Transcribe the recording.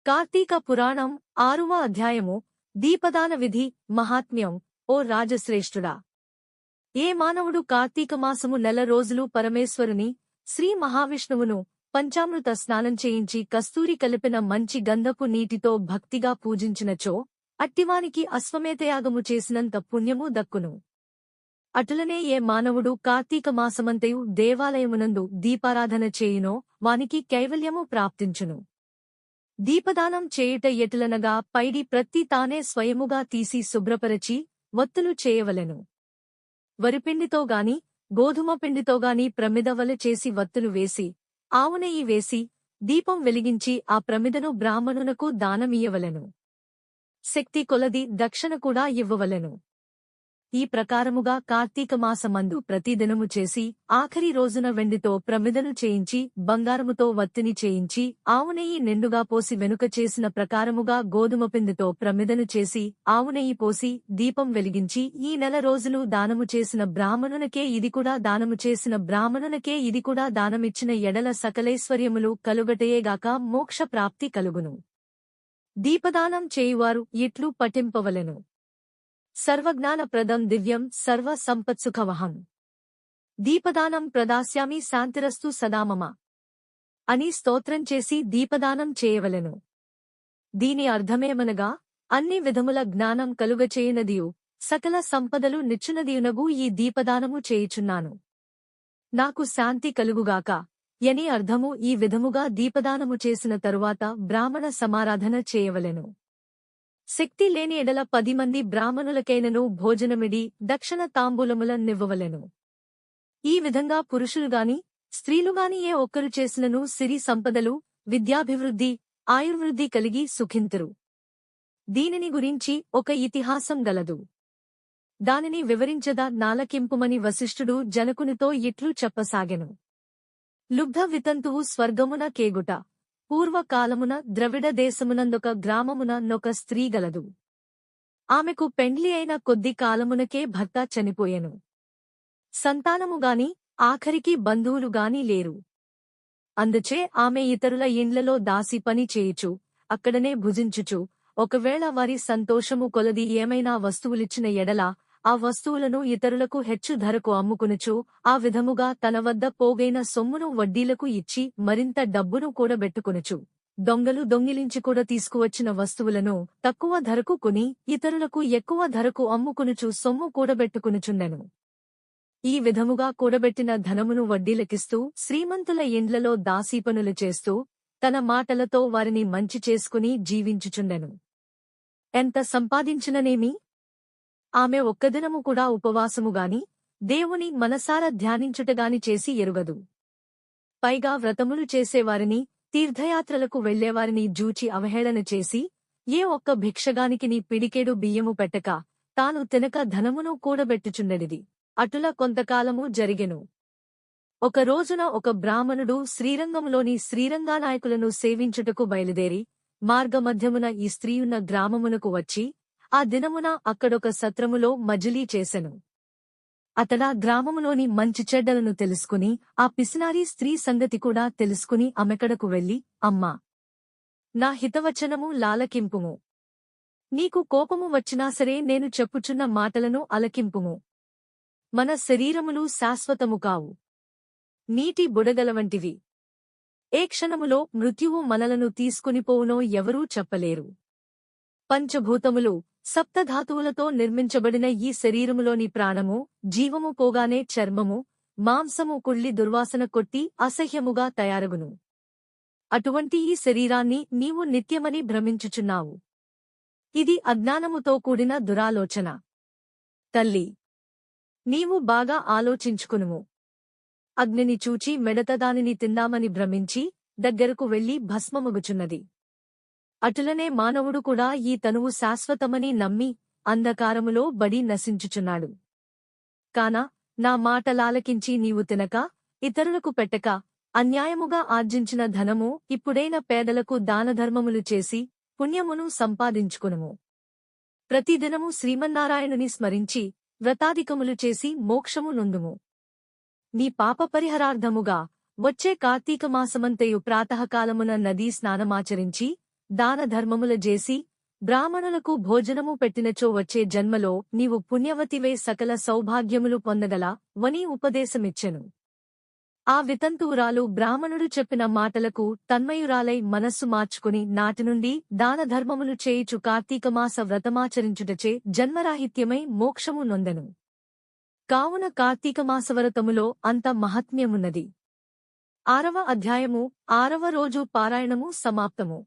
కార్తీక పురాణం 6వ అధ్యాయము దీపదాన విధి మహాత్మ్యం. ఓ రాజశ్రేష్ఠుడా, ఏ మానవుడు కార్తీక మాసము నెల రోజులు పరమేశ్వరుని శ్రీ మహావిష్ణువును పంచామృత స్నానం చేయించి కస్తూరి కలిపిన మంచి గంధపు నీటితో భక్తిగా పూజించినచో అట్టివానికి అశ్వమేధయాగము చేసినంత పుణ్యము దక్కును. అటులనే ఏ మానవుడు కార్తీక మాసమంతయు దేవాలయమునందు దీపారాధన చేయునో వానికి కైవల్యము ప్రాప్తించును. దీపదానం చేయుట ఎటులనగా పైడి ప్రత్తి తానే స్వయముగా తీసి శుభ్రపరచి వత్తులు చేయవలెను. వరిపిండితోగాని గోధుమ పిండితోగాని ప్రమిదవలె చేసి వత్తులు వేసి ఆవునెయ్యి వేసి దీపం వెలిగించి ఆ ప్రమిదను బ్రాహ్మణునకు దానమియ్యవలెను. శక్తి కొలది దక్షిణ కూడా ఇవ్వవలెను. ఈ ప్రకారముగా కార్తీక మాసమందు ప్రతిదినము చేసి ఆఖరి రోజున వెండితో ప్రమిదను చేయించి బంగారముతో వత్తిని చేయించి ఆవునెయ్యి నిండుగా పోసి వెనుక చేసిన ప్రకారముగా గోధుమ పిండితో ప్రమిదను చేసి ఆవునెయ్యి పోసి దీపం వెలిగించి ఈ నెల రోజులు దానము చేసిన బ్రాహ్మణునకే ఇది కూడా దానము చేసిన బ్రాహ్మణునకే ఇది కూడా దానమిచ్చిన ఎడల సకలైశ్వర్యములు కలుగటయేగాక మోక్ష ప్రాప్తి కలుగును. దీపదానం చేయువారు ఇట్లు పఠింపవలెను. సర్వజ్ఞానప్రదం దివ్యం సర్వ సంపత్సుఖవహం దీపదానం ప్రదాస్యామి శాంతిరస్తు సదామమ అని స్తోత్రం చేసి దీపదానం చేయవలెను. దీని అర్థమేమనగా అన్ని విధముల జ్ఞానం కలుగచేయునదియు సకల సంపదలు నిచ్చునదియునగు ఈ దీపదానము చేయుచున్నాను. నాకు శాంతి కలుగుగాక యని అర్థము. ఈ విధముగా దీపదానము చేసిన తరువాత బ్రాహ్మణ సమారాధన చేయవలెను. శక్తి లేని ఎడల 10 మంది బ్రాహ్మణులకైనను భోజనమిడి దక్షిణ తాంబూలములనివ్వవలెను. ఈ విధంగా పురుషులుగాని స్త్రీలుగాని ఏ ఒక్కరు చేసినను సిరి సంపదలు విద్యాభివృద్ధి ఆయుర్వృద్ధి కలిగి సుఖింతురు. దీనిని గురించి ఒక ఇతిహాసం గలదు. దానిని వివరించదా నాలకింపుమని వశిష్ఠుడు జనకునితో ఇట్లు చెప్పసాగెను. లుబ్ధ వితంతువు స్వర్గమున కేగుట. పూర్వకాలమున ద్రవిడ దేశమునందొక గ్రామమున నొక స్త్రీ గలదు. ఆమెకు పెండ్లి అయిన కొద్ది కాలమునకే భర్త చనిపోయెను. సంతానముగాని ఆఖరికి బంధువులుగాని లేరు. అందుచే ఆమె ఇతరుల ఇండ్లలో దాసి పని చేయుచు అక్కడనే భుజించుచు ఒకవేళ వారి సంతోషము కొలది ఏమైనా వస్తువులిచ్చిన ఎడల ఆ వస్తువులను ఇతరులకు హెచ్చు ధరకు అమ్ముకునుచు ఆ విధముగా తన వద్ద పోగైన సొమ్మును వడ్డీలకు ఇచ్చి మరింత డబ్బును కూడబెట్టుకొనుచు దొంగలు దొంగిలించి కూడా తీసుకువచ్చిన వస్తువులను తక్కువ ధరకు కొని ఇతరులకు ఎక్కువ ధరకు అమ్ముకునుచు సొమ్ము కూడబెట్టుకునుచుండెను. ఈ విధముగా కూడబెట్టిన ధనమును వడ్డీలకిస్తూ శ్రీమంతుల ఇండ్లలో దాసీపనులు చేస్తూ తన మాటలతో వారిని మంచి చేసుకుని జీవించుచుండెను. ఎంత సంపాదించిననేమి ఆమె ఒక్కదినము కూడా ఉపవాసముగాని దేవుని మనసార ధ్యానించుటగాని చేసి ఎరుగదు. పైగా వ్రతములు చేసేవారిని తీర్థయాత్రలకు వెళ్లేవారిని జూచి అవహేళన చేసి ఏ ఒక్క భిక్షగానికిని పిడికెడు బియ్యము పెట్టక తాను తినక ధనమును కూడబెట్టుచుండెడిది. అటుల కొంతకాలము జరిగెను. ఒక రోజున ఒక బ్రాహ్మణుడు శ్రీరంగములోని శ్రీరంగానాయకులను సేవించుటకు బయలుదేరి మార్గమధ్యమున ఈ స్త్రీయున్న గ్రామమునకు వచ్చి ఆ దినమున అక్కడొక సత్రములో మజిలీ చేసెను. అతడా గ్రామములోని మంచి చెడ్డలను తెలుసుకుని ఆ పిసినారీ స్త్రీ సంగతి కూడా తెలుసుకుని ఆమెకడకు వెళ్లి, అమ్మా, నా హితవచనము లాలకింపుము. నీకు కోపము వచ్చినా సరే నేను చెప్పుచున్న మాటలను అలకింపుము. మన శరీరములు శాశ్వతము కావు, నీటి బుడగలవంటివి. ఏ క్షణములో మృత్యువు మనలను తీసుకునిపోవునో ఎవరూ చెప్పలేరు. పంచభూతములు సప్తధాతువులతో నిర్మించబడిన ఈ శరీరములోని ప్రాణము జీవము పోగానే చర్మము మాంసము కుళ్ళి దుర్వాసన కొట్టి అసహ్యముగా తయారగును. అటువంటి ఈ శరీరాన్ని నీవు నిత్యమని భ్రమించుచున్నావు. ఇది అజ్ఞానముతో కూడిన దురాలోచన. తల్లి, నీవు బాగా ఆలోచించుకునుము. అగ్నిని చూచి మెడత దానిని తిందామని భ్రమించి దగ్గరకు వెళ్లి భస్మమగుచున్నది. అటులనే మానవుడు కూడా ఈ తనువు శాశ్వతమని నమ్మి అంధకారములో బడి నశించుచున్నాడు. కాన నా మాటలాలకించి నీవు తినక ఇతరులకు పెట్టక అన్యాయముగా ఆర్జించిన ధనము ఇప్పుడైన పేదలకు దానధర్మములు చేసి పుణ్యమును సంపాదించుకునుము. ప్రతిదినము శ్రీమన్నారాయణుని స్మరించి వ్రతాధికములు చేసి మోక్షము నొందుము. నీ పాప పరిహారార్థముగా వచ్చే కార్తీక మాసమంతయు ప్రాతఃకాలమున నదీ స్నానమాచరించి దానధర్మముల జేసి బ్రాహ్మణులకు భోజనము పెట్టినచో వచ్చే జన్మలో నీవు పుణ్యవతివై సకల సౌభాగ్యములు పొందగల వని ఉపదేశమిచ్చెను. ఆ వితంతువురాలు బ్రాహ్మణుడు చెప్పిన మాటలకు తన్మయురాలై మనస్సు మార్చుకుని నాటినుండి దానధర్మములు చేయుచు కార్తీకమాస వ్రతమాచరించుటచే జన్మరాహిత్యమై మోక్షము నొందెను. కావున కార్తీకమాసవ్రతములో అంత మహాత్మ్యమున్నది. 6వ అధ్యాయము 6వ రోజు పారాయణము సమాప్తము.